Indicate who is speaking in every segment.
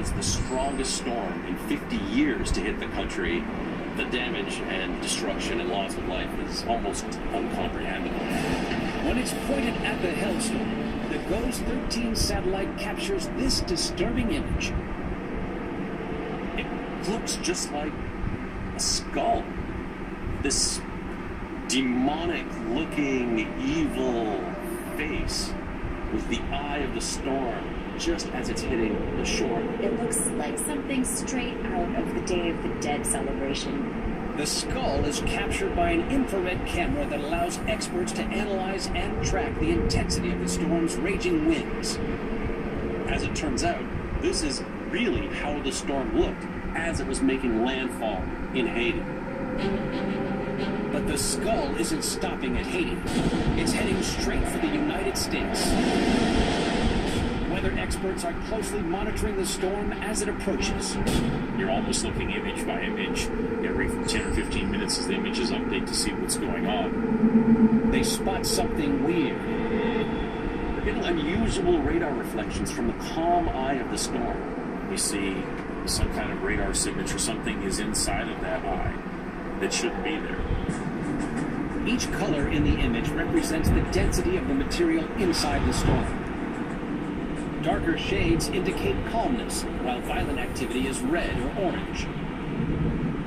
Speaker 1: it's the strongest storm in 50 years to hit the country, the damage and destruction and loss of life is almost uncomprehendable.
Speaker 2: When it's pointed at the hailstorm, the GOES 13 satellite captures this disturbing image.
Speaker 1: It looks just like a skull. This demonic-looking, evil face with the eye of the storm just as it's hitting the shore.
Speaker 3: It looks like something straight out of the Day of the Dead celebration.
Speaker 2: The skull is captured by an infrared camera that allows experts to analyze and track the intensity of the storm's raging winds.
Speaker 1: As it turns out, this is really how the storm looked as it was making landfall in Haiti.
Speaker 2: But the skull isn't stopping at Haiti. It's heading straight for the United States. Weather experts are closely monitoring the storm as it approaches.
Speaker 4: You're almost looking image by image. Every 10 or 15 minutes as the images update to see what's going on.
Speaker 2: They spot something weird.
Speaker 1: They're getting unusual radar reflections from the calm eye of the storm.
Speaker 4: You see some kind of radar signature. Something is inside of that eye that shouldn't be there.
Speaker 2: Each color in the image represents the density of the material inside the storm. Darker shades indicate calmness, while violent activity is red or orange.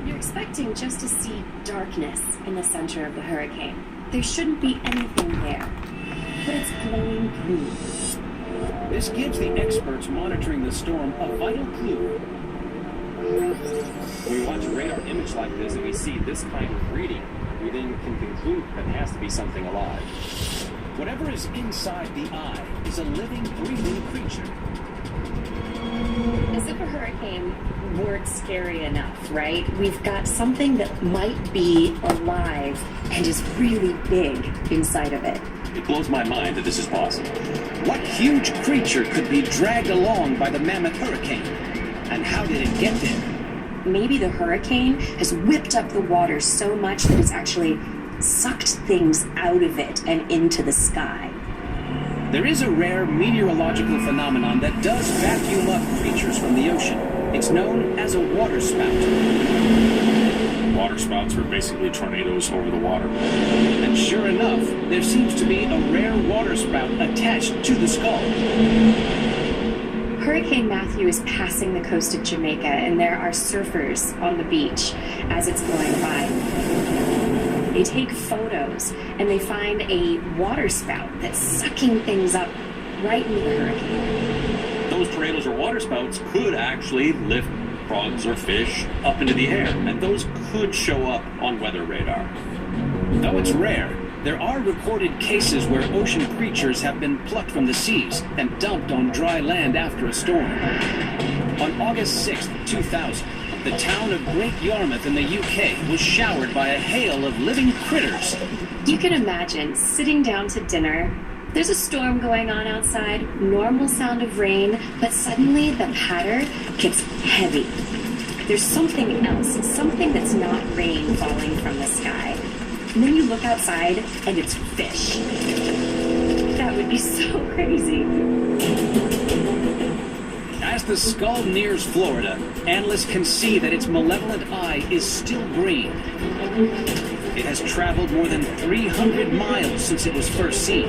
Speaker 3: You're expecting just to see darkness in the center of the hurricane. There shouldn't be anything there, but it's glowing green.
Speaker 2: This gives the experts monitoring the storm a vital clue.
Speaker 1: When we watch a radar image like this and we see this kind of reading, we then can conclude that it has to be something alive.
Speaker 2: Whatever is inside the eye is a living, breathing creature.
Speaker 3: As if a hurricane weren't scary enough, right? We've got something that might be alive and is really big inside of it.
Speaker 1: It blows my mind that this is possible.
Speaker 2: What huge creature could be dragged along by the mammoth hurricane? And how did it get there?
Speaker 3: Maybe the hurricane has whipped up the water so much that it's actually sucked things out of it and into the sky.
Speaker 2: There is a rare meteorological phenomenon that does vacuum up creatures from the ocean. It's known as a waterspout.
Speaker 4: Waterspouts are basically tornadoes over the water.
Speaker 2: And sure enough, there seems to be a rare waterspout attached to the skull.
Speaker 3: Hurricane Matthew is passing the coast of Jamaica, and there are surfers on the beach as it's going by. They take photos, and they find a waterspout that's sucking things up right into the hurricane.
Speaker 1: Those tornadoes or waterspouts could actually lift frogs or fish up into the air, and those could show up on weather radar.
Speaker 2: Though it's rare, there are recorded cases where ocean creatures have been plucked from the seas and dumped on dry land after a storm. On August 6th, 2000, the town of Great Yarmouth in the UK was showered by a hail of living critters.
Speaker 3: You can imagine sitting down to dinner. There's a storm going on outside, normal sound of rain, but suddenly the patter gets heavy. There's something else, something that's not rain falling from the sky. And then you look outside, and it's fish. That would be so crazy.
Speaker 2: As the skull nears Florida, analysts can see that its malevolent eye is still green. It has traveled more than 300 miles since it was first seen.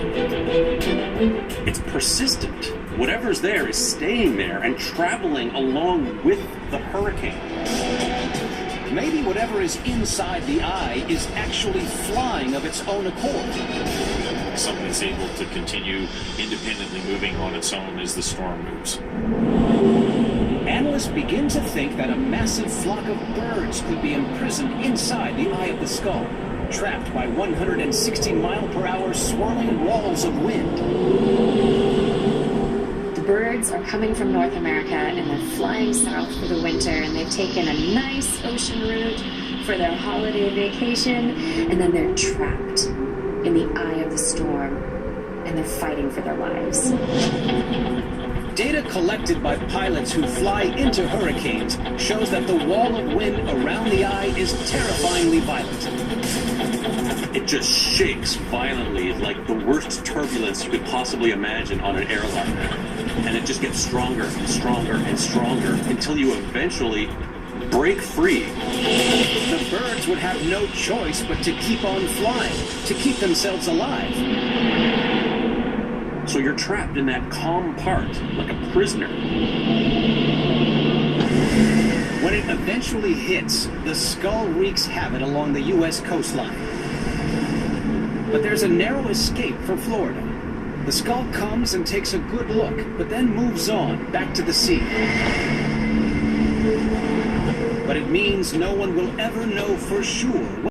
Speaker 1: It's persistent. Whatever's there is staying there and traveling along with the hurricane.
Speaker 2: Maybe whatever is inside the eye is actually flying of its own accord.
Speaker 4: Something that's able to continue independently moving on its own as the storm moves.
Speaker 2: Analysts begin to think that a massive flock of birds could be imprisoned inside the eye of the skull, trapped by 160-mile-per-hour swirling walls of wind.
Speaker 3: The birds are coming from North America, and they're flying south for the winter, and they've taken a nice ocean route for their holiday vacation, and then they're trapped in the eye of the storm, and they're fighting for their lives.
Speaker 2: Data collected by pilots who fly into hurricanes shows that the wall of wind around the eye is terrifyingly violent.
Speaker 1: It just shakes violently, like the worst turbulence you could possibly imagine on an airliner. And it just gets stronger and stronger and stronger until you eventually break free.
Speaker 2: The birds would have no choice but to keep on flying, to keep themselves alive.
Speaker 1: So you're trapped in that calm part, like a prisoner.
Speaker 2: When it eventually hits, the skull wreaks havoc along the U.S. coastline. But there's a narrow escape for Florida. The skull comes and takes a good look, but then moves on, back to the sea. But it means no one will ever know for sure